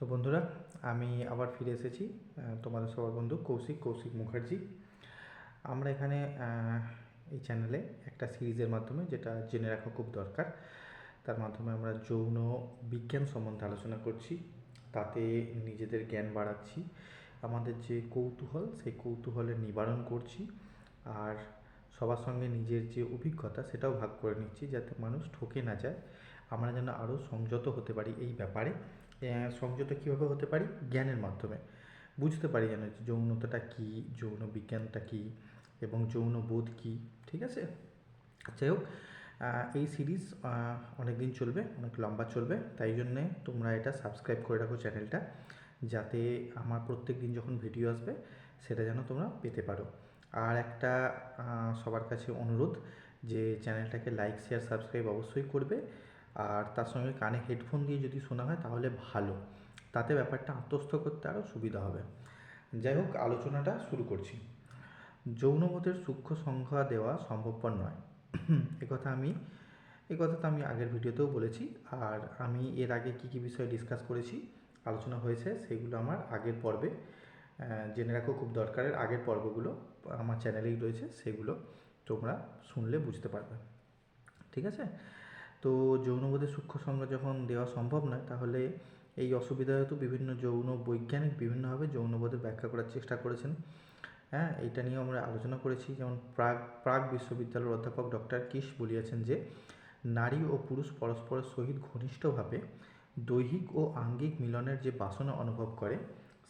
তো বন্ধুরা, আমি আবার ফিরে এসেছি তোমাদের সবার বন্ধু কৌশিক মুখার্জি। আমরা এখানে এই চ্যানেলে একটা সিরিজের মাধ্যমে, যেটা জেনে রাখা খুব দরকার, তার মাধ্যমে আমরা যৌন বিজ্ঞান সম্বন্ধে আলোচনা করছি। তাতে নিজেদের জ্ঞান বাড়াচ্ছি, আমাদের যে কৌতূহল সেই কৌতূহলের নিবারণ করছি, আর সবার সঙ্গে নিজের যে অভিজ্ঞতা সেটাও ভাগ করে নিচ্ছি, যাতে মানুষ ঠকে না যায়। আমরা যেন আরও সংযত হতে পারি এই ব্যাপারে। সংযত কীভাবে হতে পারি? জ্ঞানের মাধ্যমে বুঝতে পারি যেন যৌনতাটা কী, যৌন বিজ্ঞানটা কী, এবং যৌন বোধ কী। ঠিক আছে, যাই হোক, এই সিরিজ অনেক দিন চলবে, অনেক লম্বা চলবে, তাই জন্যে তোমরা এটা সাবস্ক্রাইব করে রাখো চ্যানেলটা, যাতে আমার প্রত্যেক দিন যখন ভিডিও আসবে সেটা যেন তোমরা পেতে পারো। আর একটা সবার কাছে অনুরোধ, যে চ্যানেলটাকে লাইক শেয়ার সাবস্ক্রাইব অবশ্যই করবে, আর তার সঙ্গে কানে হেডফোন দিয়ে যদি শোনা হয় তাহলে ভালো, তাতে ব্যাপারটা আত্মস্থ করতে আরও সুবিধা হবে। যাই হোক, আলোচনাটা শুরু করছি। যৌনবোধের সূক্ষ্ম সংজ্ঞা দেওয়া সম্ভবপর নয়, কথা তো আমি আগের ভিডিওতেও বলেছি। আর আমি এর আগে কী কী বিষয়ে ডিসকাস করেছি, আলোচনা হয়েছে, সেগুলো আমার আগের পর্বে জেনে রাখো খুব দরকারের। আগের পর্বগুলো আমার চ্যানেলেই রয়েছে, সেগুলো তোমরা শুনলে বুঝতে পারবে। ঠিক আছে, তো যৌনবোধের সূক্ষ্ম সংজ্ঞা যখন দেওয়া সম্ভব নয়, তাহলে এই অসুবিধা হেতু বিভিন্ন যৌন বৈজ্ঞানিক বিভিন্নভাবে যৌনবোধের ব্যাখ্যা করার চেষ্টা করেছেন। এইটা নিয়েও আমরা আলোচনা করেছি। যেমন প্রাগ বিশ্ববিদ্যালয়ের অধ্যাপক ডক্টর কিস বলিয়াছেন যে নারী ও পুরুষ পরস্পরের সহিত ঘনিষ্ঠভাবে দৈহিক ও আঙ্গিক মিলনের যে বাসনা অনুভব করে,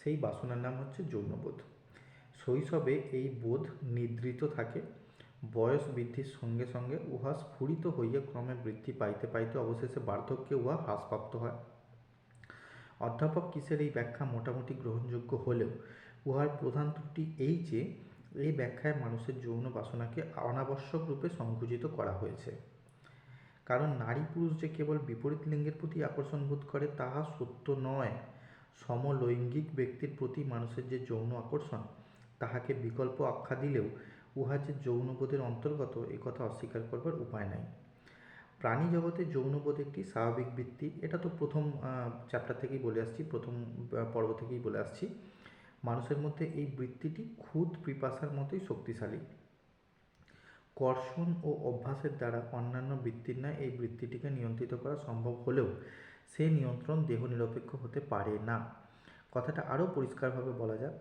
সেই বাসনার নাম হচ্ছে যৌনবোধ। শৈশবে এই বোধ নিদ্রিত থাকে, বয়স বৃদ্ধির সঙ্গে সঙ্গে উহা স্ফুরিত হইয়া ক্রমে বৃদ্ধি পাইতে পাইতে অবশেষে বার্ধক্যে উহা হ্রাসপ্রাপ্ত হয়। অধ্যাপক কিসের এই ব্যাখ্যা মোটামুটি গ্রহণযোগ্য হলেও উহার প্রধান ত্রুটি এই যে এই ব্যাখ্যায় মানুষের যৌন বাসনাকে অনাবশ্যক রূপে সংকুচিত করা হয়েছে। কারণ নারী পুরুষ যে কেবল বিপরীত লিঙ্গের প্রতি আকর্ষণ বোধ করে তাহা সত্য নয়। সমলৈঙ্গিক ব্যক্তির প্রতি মানুষের যে যৌন আকর্ষণ, তাহাকে বিকল্প আখ্যা দিলেও উহা যে যৌনবোধের অন্তর্গত, এ কথা অস্বীকার করবার উপায় নাই। প্রাণী জগতে যৌনবোধ একটি স্বাভাবিক বৃত্তি, এটা তো প্রথম চ্যাপ্টার থেকেই বলে আসছি, প্রথম পর্ব থেকেই বলে আসছি। মানুষের মধ্যে এই বৃত্তিটি ক্ষুদ পিপাসার মতোই শক্তিশালী। কর্ষণ ও অভ্যাসের দ্বারা অন্যান্য বৃত্তির ন্যায় এই বৃত্তিটিকে নিয়ন্ত্রিত করা সম্ভব হলেও সে নিয়ন্ত্রণ দেহ নিরপেক্ষ হতে পারে না। কথাটা আরও পরিষ্কারভাবে বলা যাক,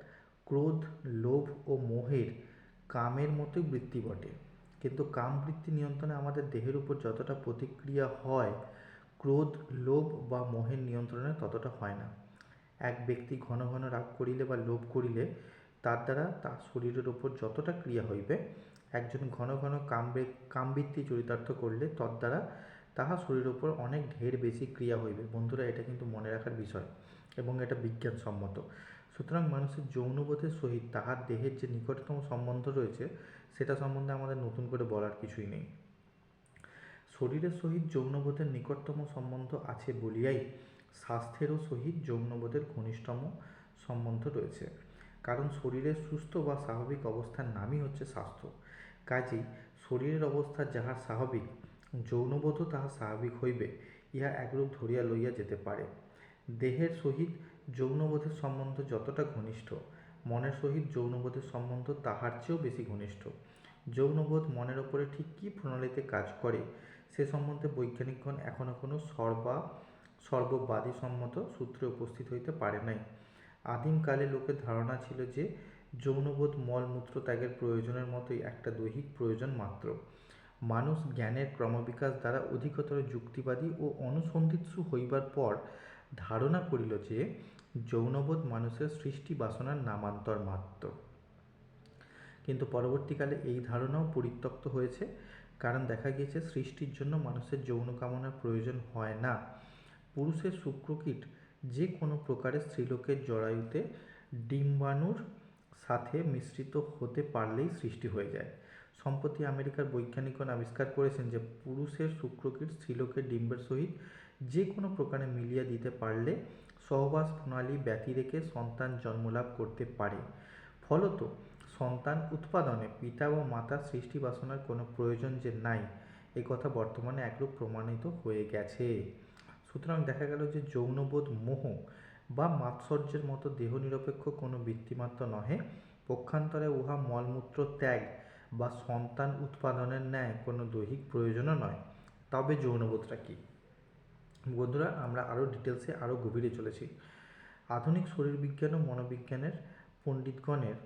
ক্রোধ, লোভ ও মোহের কামের মতোই বৃত্তি বটে, কিন্তু কাম বৃত্তি নিয়ন্ত্রণে আমাদের দেহের উপর যতটা প্রতিক্রিয়া হয়, ক্রোধ, লোভ বা মোহের নিয়ন্ত্রণে ততটা হয় না। এক ব্যক্তি ঘন ঘন রাগ করিলে বা লোভ করিলে তার দ্বারা তার শরীরের উপর যতটা ক্রিয়া হইবে, একজন ঘন ঘন কামবৃত্তি চরিতার্থ করলে তদ্বারা তাহা শরীরের উপর অনেক ঢের বেশি ক্রিয়া হইবে। বন্ধুরা, এটা কিন্তু মনে রাখার বিষয় এবং এটা বিজ্ঞানসম্মত। সুতরাং মানুষের যৌনবোধের সহিত তাহার দেহের যে নিকটতম সম্বন্ধ রয়েছে, সেটা সম্বন্ধে আমাদের নতুন করে বলার কিছুই নেই। শরীরের সহিত যৌনবোধের নিকটতম সম্বন্ধ আছে বলিয়াই স্বাস্থ্যেরও সহিত যৌনবোধের ঘনিষ্ঠতম সম্বন্ধ রয়েছে। কারণ শরীরের সুস্থ বা স্বাভাবিক অবস্থার নামই হচ্ছে স্বাস্থ্য। কাজেই শরীরের অবস্থা যাহা স্বাভাবিক, যৌনবোধও তাহা স্বাভাবিক হইবে, ইহা একরূপ ধরিয়া লইয়া যেতে পারে। দেহের সহিত যৌনবোধের সম্বন্ধ যতটা ঘনিষ্ঠ, মনের সহিত যৌনবোধের সম্বন্ধ তাহার চেয়েও বেশি ঘনিষ্ঠ। যৌনবোধ মনের ওপরে ঠিক কী প্রণালীতে কাজ করে, সে সম্বন্ধে বৈজ্ঞানিকগণ এখনও কোনো সর্ববাদীসম্মত সূত্রে উপস্থিত হইতে পারে নাই। আদিমকালে লোকের ধারণা ছিল যে যৌনবোধ মলমূত্র ত্যাগের প্রয়োজনের মতোই একটা দৈহিক প্রয়োজন মাত্র। মানুষ জ্ঞানের ক্রমবিকাশ দ্বারা অধিকতর যুক্তিবাদী ও অনুসন্ধিৎসু হইবার পর ধারণা করিল যে যৌনবোধ মানুষের সৃষ্টি বাসনার নামান্তর মাত্র। কিন্তু পরবর্তীকালে এই ধারণাও পরিত্যক্ত হয়েছে, কারণ দেখা গিয়েছে সৃষ্টির জন্য মানুষের যৌন কামনার প্রয়োজন হয় না। পুরুষের শুক্রকীট যে কোনো প্রকারের স্ত্রীলোকের জরায়ুতে ডিম্বাণুর সাথে মিশ্রিত হতে পারলেই সৃষ্টি হয়ে যায়। সম্প্রতি আমেরিকার বৈজ্ঞানিকগণ আবিষ্কার করেছেন যে পুরুষের শুক্রকীট স্ত্রীলোকের ডিম্বের সহিত যে কোনো প্রকারে মিলিয়ে দিতে পারলে সহবাস প্রণালী ব্যতি রেখে সন্তান জন্মলাভ করতে পারে। ফলত সন্তান উৎপাদনে পিতা ও মাতার সৃষ্টি বাসনার কোনো প্রয়োজন যে নাই, এ কথা বর্তমানে একরূপ প্রমাণিত হয়ে গেছে। সুতরাং দেখা গেল যে যৌনবোধ মোহ বা মাৎসর্যের মতো দেহ নিরপেক্ষ কোনো বৃত্তিমাত্র নহে, পক্ষান্তরে উহা মলমূত্র ত্যাগ বা সন্তান উৎপাদনের ন্যায় কোনো দৈহিক প্রয়োজনও নয়। তবে যৌনবোধটা কী? বন্ধুরা, আমরা আরও ডিটেলসে আরও গভীরে চলেছি। আধুনিক শরীরবিজ্ঞান ও মনোবিজ্ঞানের পণ্ডিতগণের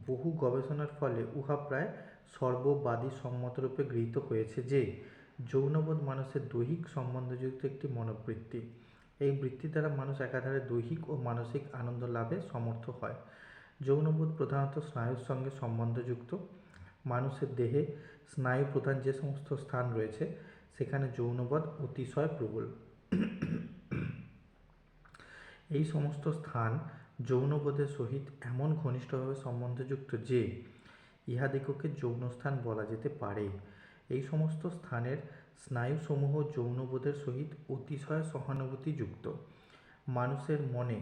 বহু গবেষণার ফলে উহা প্রায় সর্ববাদী সম্মতরূপে গৃহীত হয়েছে যে যৌনবোধ মানুষের দৈহিক সম্বন্ধযুক্ত একটি মনোবৃত্তি। এই বৃত্তি দ্বারা মানুষ একাধারে দৈহিক ও মানসিক আনন্দ লাভে সমর্থ হয়। যৌনবোধ প্রধানত স্নায়ুর সঙ্গে সম্বন্ধযুক্ত। মানুষের দেহে স্নায়ু প্রধান যে সমস্ত স্থান রয়েছে সেখানে যৌনবোধ অতিশয় প্রবল। এই সমস্ত স্থান যৌনবোধের সহিত এমন ঘনিষ্ঠভাবে সম্বন্ধযুক্ত যে ইহাদিগকে যৌনস্থান বলা যেতে পারে। এই সমস্ত স্থানের স্নায়ুসমূহ যৌনবোধের সহিত অতিশয় সহানুভূতিযুক্ত। মানুষের মনে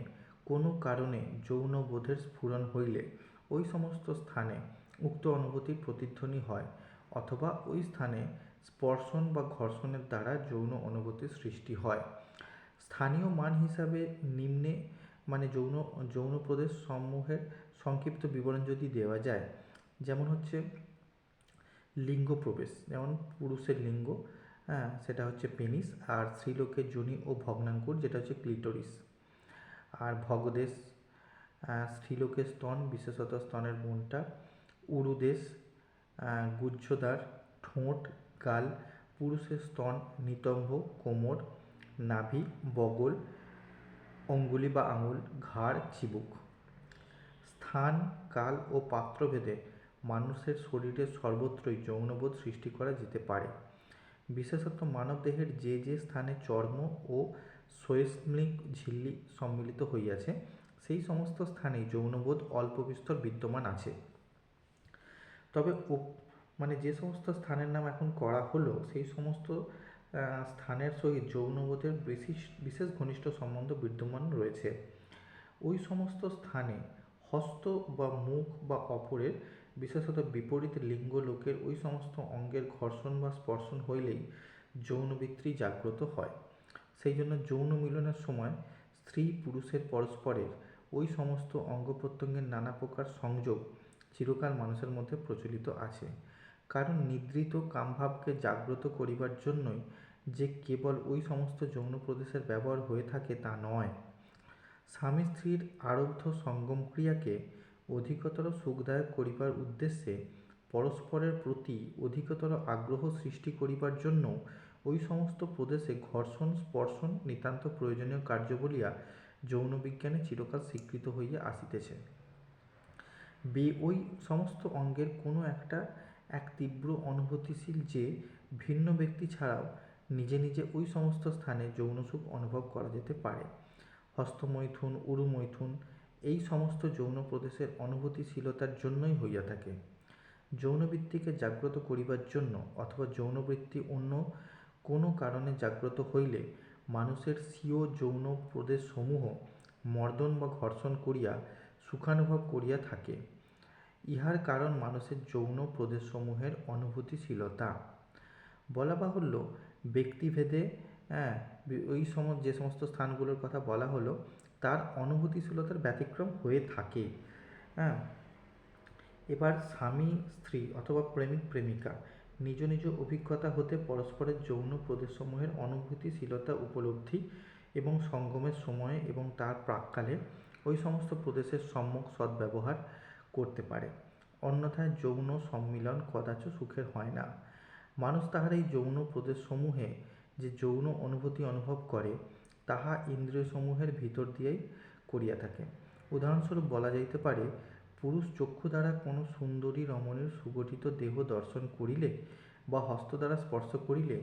কোনো কারণে যৌনবোধের স্ফুরণ হইলে ওই সমস্ত স্থানে উক্ত অনুভূতির প্রতিধ্বনি হয়, অথবা ওই স্থানে স্পর্শন বা ঘর্ষণের দ্বারা যৌন অনুভূতির সৃষ্টি হয়। স্থানীয় মান হিসাবে নিম্নে যৌন প্রদেশ সমূহের সংক্ষিপ্ত বিবরণ যদি দেওয়া যায়, যেমন হচ্ছে লিঙ্গ প্রবেশ, যেমন পুরুষের লিঙ্গ, সেটা হচ্ছে পেনিস, আর স্ত্রীলোকের যোনি ও ভগ্নাঙ্কুর যেটা হচ্ছে ক্লিটোরিস। আর ভগদেশ, স্ত্রীলোকের স্তন, বিশেষত স্তনের বোনটা, উরুদেশ, গুহ্যদ্বার, ঠোঁট, গাল, পুরুষের স্তন, নিতম্ব, কোমর, নাভি, বগল, অঙ্গুলি বা আঙুল, ঘাড়, চিবুক। স্থান, কাল ও পাত্রভেদে মানুষের শরীরের সর্বত্রই যৌনবোধ সৃষ্টি করা যেতে পারে। বিশেষত মানবদেহের যে যে স্থানে চর্ম ও শ্লেষ্মিক ঝিল্লি সম্মিলিত হইয়াছে সেই সমস্ত স্থানেই যৌনবোধ অল্প বিস্তর বিদ্যমান আছে। তবে যে সমস্ত স্থানের নাম এখন করা হলো সেই সমস্ত স্থানের সহিত যৌনবোধের বিশেষ ঘনিষ্ঠ সম্বন্ধ বিদ্যমান রয়েছে। ওই সমস্ত স্থানে হস্ত বা মুখ বা অপরের, বিশেষত বিপরীত লিঙ্গ লোকের ওই সমস্ত অঙ্গের ঘর্ষণ বা স্পর্শন হইলেই যৌনবৃত্তি জাগ্রত হয়। সেই জন্য যৌন মিলনের সময় স্ত্রী পুরুষের পরস্পরের ওই সমস্ত অঙ্গ প্রত্যঙ্গের নানা প্রকার সংযোগ চিরকাল মানুষের মধ্যে প্রচলিত আছে। কারণ নিদ্রিত কামভাবকে জাগ্রত করিবার জন্যই যে কেবল ওই সমস্ত যৌন প্রদেশের ব্যবহার হয়ে থাকে তা নয়। স্বামী স্ত্রীর আরব্ধ সঙ্গম ক্রিয়াকে অধিকতর সুখদায়ক করিবার উদ্দেশ্যে পরস্পরের প্রতি অধিকতর আগ্রহ সৃষ্টি করিবার জন্য ওই সমস্ত প্রদেশে ঘর্ষণ স্পর্শন নিতান্ত প্রয়োজনীয় কার্য বলিয়া যৌনবিজ্ঞানে চিরকাল স্বীকৃত হইয়া আসিতেছে। ওই সমস্ত অঙ্গের কোনো একটা এক তীব্র অনুভূতিশীল যে ভিন্ন ব্যক্তি ছাড়াও নিজে নিজে ওই সমস্ত স্থানে যৌনসুখ অনুভব করা যেতে পারে। হস্তমৈথুন, উরুমৈথুন এই সমস্ত যৌন প্রদেশের অনুভূতিশীলতার জন্যই হইয়া থাকে। যৌনবৃত্তিকে জাগ্রত করিবার জন্য অথবা যৌনবৃত্তি অন্য কোনো কারণে জাগ্রত হইলে মানুষের স্বীয় যৌন প্রদেশসমূহ মর্দন বা ঘর্ষণ করিয়া সুখানুভব করিয়া থাকে। ইহার কারণ মানুষের যৌন প্রদেশসমূহের অনুভূতিশীলতা। বলা বাহুল্য, ব্যক্তিভেদে ওই যে সমস্ত স্থানগুলোর কথা বলা হলো তার অনুভূতিশীলতার ব্যতিক্রম হয়ে থাকে। এবার স্বামী স্ত্রী অথবা প্রেমিক প্রেমিকা নিজ নিজ অভিজ্ঞতা হতে পরস্পরের যৌন প্রদেশসমূহের অনুভূতিশীলতা উপলব্ধি এবং সঙ্গমের সময়ে এবং তার প্রাক্কালে ওই সমস্ত প্রদেশের সম্যক সদ্ব্যবহার করতে পারে। অন্যথায় যৌন সম্মিলন কদাচ সুখের হয় না। মানুষ তাহার এই যৌন প্রদেশসমূহে যে যৌন অনুভূতি অনুভব করে তাহা ইন্দ্রিয়সমূহের ভিতর দিয়েই করিয়া থাকে। উদাহরণস্বরূপ বলা যাইতে পারে, পুরুষ চক্ষু দ্বারা কোনো সুন্দরী রমণীর সুগঠিত দেহ দর্শন করিলে বা হস্ত দ্বারা স্পর্শ করিলে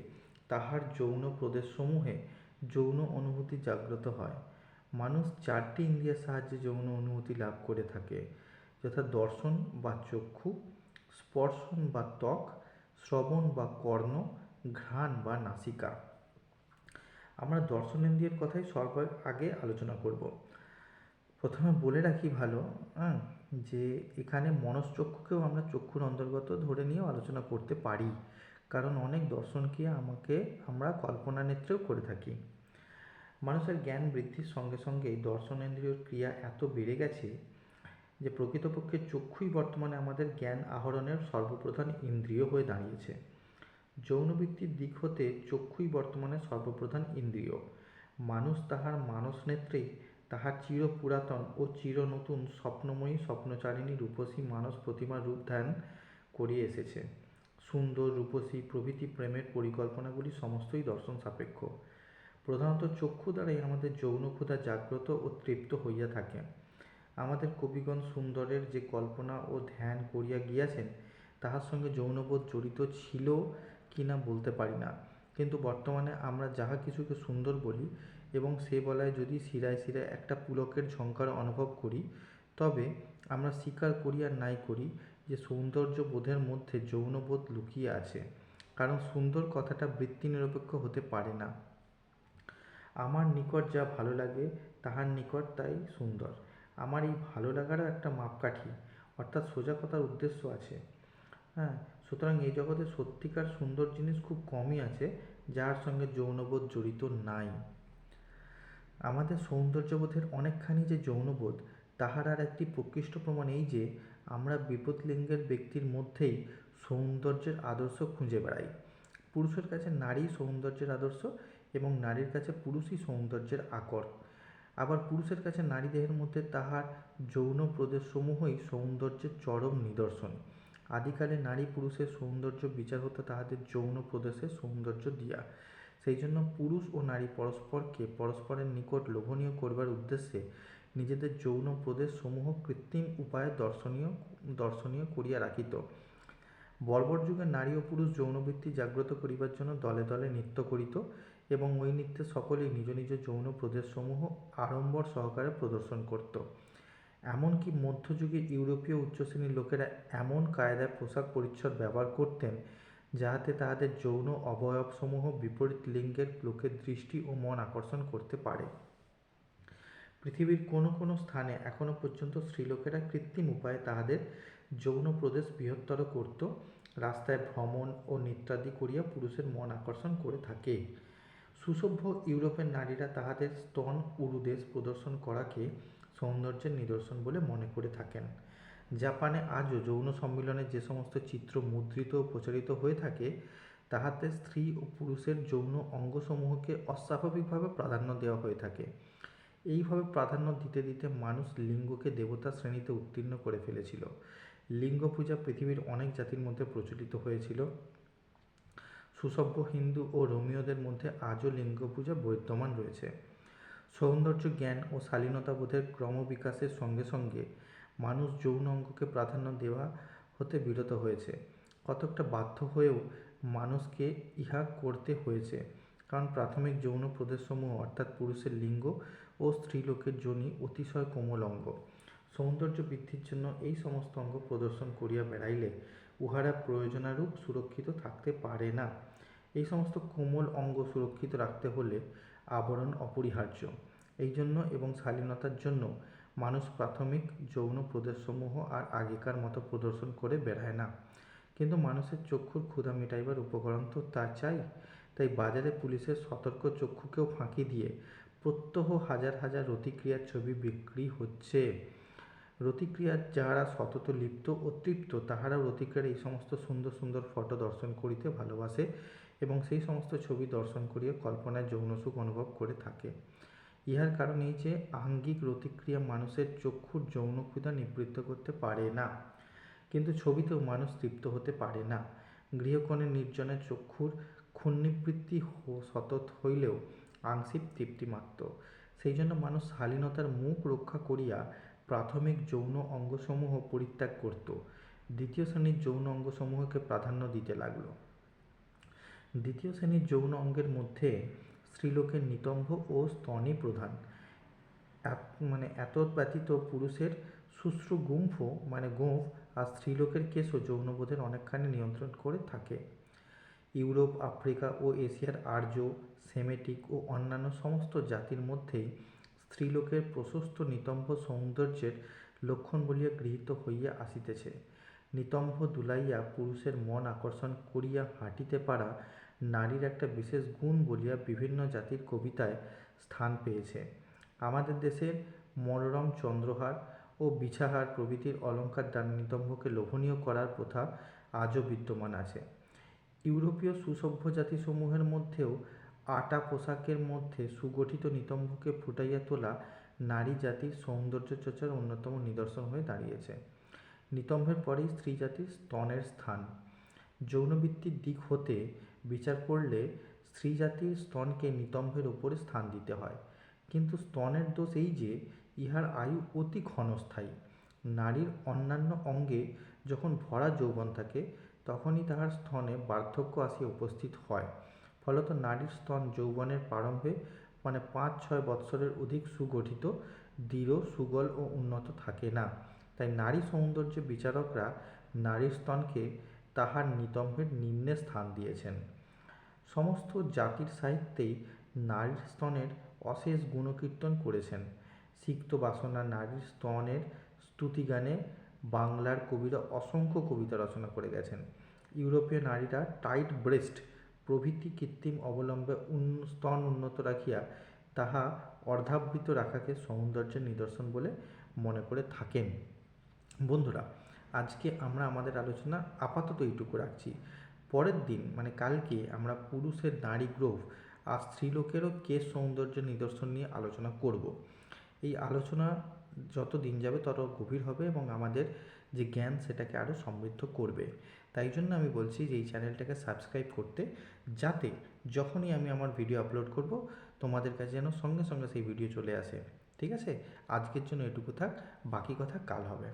তাহার যৌন প্রদেশসমূহে যৌন অনুভূতি জাগ্রত হয়। মানুষ 4টি ইন্দ্রিয়ের সাহায্যে যৌন অনুভূতি লাভ করে থাকে, যথা দর্শন বা চক্ষু, স্পর্শন বা ত্বক, শ্রবণ বা কর্ণ, ঘ্রাণ বা নাসিকা। আমরা দর্শনেন্দ্রিয়ের কথাই সর্বার আগে আলোচনা করব। প্রথমে বলে রাখি ভালো যে এখানে মনশ্চক্ষুকেও আমরা চক্ষুর অন্তর্গত ধরে নিয়েও আলোচনা করতে পারি, কারণ অনেক দর্শনকে আমরা কল্পনা নেত্রেও করে থাকি। মানুষের জ্ঞান বৃদ্ধির সঙ্গে সঙ্গেই দর্শনেন্দ্রিয়র ক্রিয়া এত বেড়ে গেছে যে প্রকৃতপক্ষে চক্ষুই বর্তমানে আমাদের জ্ঞান আহরণের সর্বপ্রধান ইন্দ্রিয় হয়ে দাঁড়িয়েছে। যৌনবৃত্তির দিক হতে চক্ষুই বর্তমানে সর্বপ্রধান ইন্দ্রিয়। মানুষ তাহার মানস নেত্রেই তাহার চির পুরাতন ও চির নতুন স্বপ্নময়ী স্বপ্নচারিণী রূপসী মানস প্রতিমার রূপ ধ্যান করিয়ে এসেছে। সুন্দর, রূপসী প্রভৃতি প্রেমের পরিকল্পনাগুলি সমস্তই দর্শন সাপেক্ষ। প্রধানত চক্ষু দ্বারাই আমাদের যৌন ক্ষুধা জাগ্রত ও তৃপ্ত হইয়া থাকে। আমাদের কবিগণ সুন্দরের যে কল্পনা ও ধ্যান করিয়া গিয়াছেন, তাহার সঙ্গে যৌনবোধ জড়িত ছিল কি না বলতে পারি না, কিন্তু বর্তমানে আমরা যাহা কিছুকে সুন্দর বলি এবং সে বলায় যদি শিরায় শিরায় একটা পুলকের ঝঙ্কার অনুভব করি, তবে আমরা স্বীকার করি আর নাই করি যে সৌন্দর্য বোধের মধ্যে যৌনবোধ লুকিয়ে আছে, কারণ সুন্দর কথাটা বৃত্তি নিরপেক্ষ হতে পারে না। আমার নিকট যা ভালো লাগে তাহার নিকট তাই সুন্দর। আমার এই ভালো লাগারও একটা মাপকাঠি, অর্থাৎ সোজা কথার উদ্দেশ্য আছে। হ্যাঁ, সুতরাং এই জগতে সত্যিকার সুন্দর জিনিস খুব কমই আছে যার সঙ্গে যৌনবোধ জড়িত নাই। আমাদের সৌন্দর্যবোধের অনেকখানি যে যৌনবোধ, তাহার আর একটি প্রকৃষ্ট প্রমাণ এই যে আমরা বিপদ লিঙ্গের ব্যক্তির মধ্যেই সৌন্দর্যের আদর্শ খুঁজে বেড়াই। পুরুষের কাছে নারী সৌন্দর্যের আদর্শ এবং নারীর কাছে পুরুষই সৌন্দর্যের আকর। আবার পুরুষের কাছে নারী দেহের মধ্যে তাহার যৌন প্রদেশসমূহই সৌন্দর্যের চরম নিদর্শন। আদিকালে নারী পুরুষের সৌন্দর্য বিচার হতো তাহাদের যৌন প্রদেশের সৌন্দর্য দিয়া। সেই জন্য পুরুষ ও নারী পরস্পরকে পরস্পরের নিকট লোভনীয় করবার উদ্দেশ্যে নিজেদের যৌন প্রদেশ সমূহ কৃত্রিম উপায়ে দর্শনীয় করিয়া রাখিত। বর্বর যুগে নারী ও পুরুষ যৌনবৃত্তি জাগ্রত করিবার জন্য দলে দলে নৃত্য করিত এবং ওই নৃত্যে সকলেই নিজ নিজ যৌন প্রদেশসমূহ আড়ম্বর সহকারে প্রদর্শন করত। এমনকি মধ্যযুগে ইউরোপীয় উচ্চশ্রেণীর লোকেরা এমন কায়দায় পোশাক পরিচ্ছদ ব্যবহার করতেন যাহাতে তাহাদের যৌন অবয়বসমূহ বিপরীত লিঙ্গের লোকের দৃষ্টি ও মন আকর্ষণ করতে পারে। পৃথিবীর কোনো কোনো স্থানে এখনও পর্যন্ত স্ত্রীলোকেরা কৃত্রিম উপায়ে তাহাদের যৌন প্রদেশ বৃহত্তর করত, রাস্তায় ভ্রমণ ও নৃত্যাদি করিয়া পুরুষের মন আকর্ষণ করে থাকে। সুসভ্য ইউরোপের নারীরা তাহাদের স্তন উরুদেশ প্রদর্শন করাকে সৌন্দর্যের নিদর্শন বলে মনে করে থাকেন। জাপানে আজও যৌন সম্মিলনে যে সমস্ত চিত্র মুদ্রিত ও প্রচারিত হয়ে থাকে, তাহাতে স্ত্রী ও পুরুষের যৌন অঙ্গসমূহকে অস্বাভাবিকভাবে প্রাধান্য দেওয়া হয়ে থাকে। এইভাবে প্রাধান্য দিতে দিতে মানুষ লিঙ্গকে দেবতা শ্রেণীতে উত্তীর্ণ করে ফেলেছিল। লিঙ্গ পূজা পৃথিবীর অনেক জাতির মধ্যে প্রচলিত হয়েছিল। সুসভ্য হিন্দু ও রোমীয়দের মধ্যে আজও লিঙ্গ পূজা বিদ্যমান রয়েছে। সৌন্দর্য জ্ঞান ও শালীনতাবোধের ক্রমবিকাশের সঙ্গে সঙ্গে মানুষ যৌন অঙ্গকে প্রাধান্য দেওয়া হতে বিরত হয়েছে। কতকটা বাধ্য হয়েও মানুষকে ইহা করতে হয়েছে, কারণ প্রাথমিক যৌন প্রদেশসমূহ অর্থাৎ পুরুষের লিঙ্গ ও স্ত্রীলোকের যোনি অতিশয় কোমল অঙ্গ। সৌন্দর্য বৃদ্ধির জন্য এই সমস্ত অঙ্গ প্রদর্শন করিয়া বেড়াইলে উহারা প্রয়োজনারূপ সুরক্ষিত থাকতে পারে না। এই সমস্ত কোমল অঙ্গ সুরক্ষিত রাখতে হলে আবরণ অপরিহার্য। এই জন্য এবং শালীনতার জন্য মানুষ প্রাথমিক যৌন প্রদেশসমূহ আর আগেকার মতো প্রদর্শন করে বেড়ায় না। কিন্তু মানুষের চক্ষুর ক্ষুধা মেটাইবার উপকরণ তো তা চাই। তাই বাজারে পুলিশের সতর্ক চক্ষুকেও ফাঁকি দিয়ে প্রত্যহ হাজার হাজার রতিক্রিয়ার ছবি বিক্রি হচ্ছে। রতিক্রিয়ার যাহারা সতত লিপ্ত ও তৃপ্ত, তাহারাও রতিক্রিয়ার এই সমস্ত সুন্দর সুন্দর ফটো দর্শন করিতে ভালোবাসে এবং সেই সমস্ত ছবি দর্শন করিয়া কল্পনায় যৌন সুখ অনুভব করে থাকে। ইহার কারণ এই যে আঙ্গিক রতিক্রিয়া মানুষের চক্ষুর যৌন ক্ষুধা নিবৃত্ত করতে পারে না, কিন্তু ছবিতেও মানুষ তৃপ্ত হতে পারে না। গৃহকোণে নির্জনের চক্ষুর ক্ষুণ্ণবৃত্তি সতত হইলেও আংশিক তৃপ্তিমাত্র। সেই জন্য মানুষ শালীনতার মুখ রক্ষা করিয়া প্রাথমিক যৌন অঙ্গসমূহ পরিত্যাগ করত, দ্বিতীয় শ্রেণীর যৌন অঙ্গসমূহকে প্রাধান্য দিতে লাগল। দ্বিতীয় শ্রেণীর যৌন অঙ্গের মধ্যে স্ত্রীলোকের নিতম্ব ও স্তনই প্রধান। এত ব্যতীত পুরুষের শুশ্রুগুম্ফ গোঁফ আর স্ত্রীলোকের কেশও যৌনবোধের অনেকখানি নিয়ন্ত্রণ করে থাকে। ইউরোপ, আফ্রিকা ও এশিয়ার আর্য, সেমেটিক ও অন্যান্য সমস্ত জাতির মধ্যেই স্ত্রীলোকের প্রশস্ত নিতম্ব সৌন্দর্যের লক্ষণ বলিয়া গৃহীত হইয়া আসিতেছে। নিতম্ব দুলাইয়া পুরুষের মন আকর্ষণ করিয়া হাঁটিতে পারা নারীর একটা বিশেষ গুণ বলিয়া বিভিন্ন জাতির কবিতায় স্থান পেয়েছে। আমাদের দেশের মনোরম চন্দ্রহার ও বিছাহার প্রভৃতির অলঙ্কার দ্বারা নিতম্বকে লোভনীয় করার প্রথা আজও বিদ্যমান আছে। ইউরোপীয় সুসভ্য জাতিসমূহের মধ্যেও আটা পোশাকের মধ্যে সুগঠিত নিতম্বকে ফুটাইয়া তোলা নারী জাতির সৌন্দর্য চর্চার অন্যতম নিদর্শন হয়ে দাঁড়িয়েছে। নিতম্বের পরেই স্ত্রী জাতির স্তনের স্থান। যৌনবৃত্তির দিক হতে বিচার করলে স্ত্রী জাতির স্তনকে নিতম্বের উপরে স্থান দিতে হয়, কিন্তু স্তনের দোষ এই যে ইহার আয়ু অতি ক্ষণস্থায়ী। নারীর অন্যান্য অঙ্গে যখন ভরা যৌবন থাকে তখনই তাহার স্তনে বার্ধক্য আসিয়া উপস্থিত হয়। ফলত নারীর স্তন যৌবনের প্রারম্ভে মানে 5-6 বৎসরের অধিক সুগঠিত, দৃঢ়, সুগল ও উন্নত থাকে না। তাই নারী সৌন্দর্য বিচারকরা নারীর স্তনকে তাহার নিতম্বের নিম্নে স্থান দিয়েছেন। সমস্ত জাতির সাহিত্যেই নারীর স্তনের অশেষ গুণকীর্তন করেছেন। সিক্ত বাসনা নারীর স্তনের স্তুতিগানে বাংলার কবিরা অসংখ্য কবিতা রচনা করে গেছেন। ইউরোপীয় নারীরা টাইট ব্রেস্ট প্রভৃতি কৃত্রিম অবলম্বে স্তন উন্নত রাখিয়া তাহা অর্ধাবৃত রাখাকে সৌন্দর্যের নিদর্শন বলে মনে করে থাকেন। বন্ধুরা, আজকে আমরা আমাদের আলোচনা আপাতত এইটুকু রাখছি। পরের দিন মানে কালকে আমরা পুরুষের নারী গ্রোভ আর স্ত্রীলোকেরও কেশ সৌন্দর্য নিদর্শন নিয়ে আলোচনা করব। এই আলোচনা যত দিন যাবে তত গভীর হবে এবং আমাদের যে জ্ঞান সেটাকে আরও সমৃদ্ধ করবে। তাই জন্য আমি বলছি যে এই চ্যানেলটাকে সাবস্ক্রাইব করতে, যাতে যখনই আমি আমার ভিডিও আপলোড করব তোমাদের কাছে যেন সঙ্গে সঙ্গে সেই ভিডিও চলে আসে। ঠিক আছে, আজকের জন্য এটুকু থাক, বাকি কথা কাল হবে।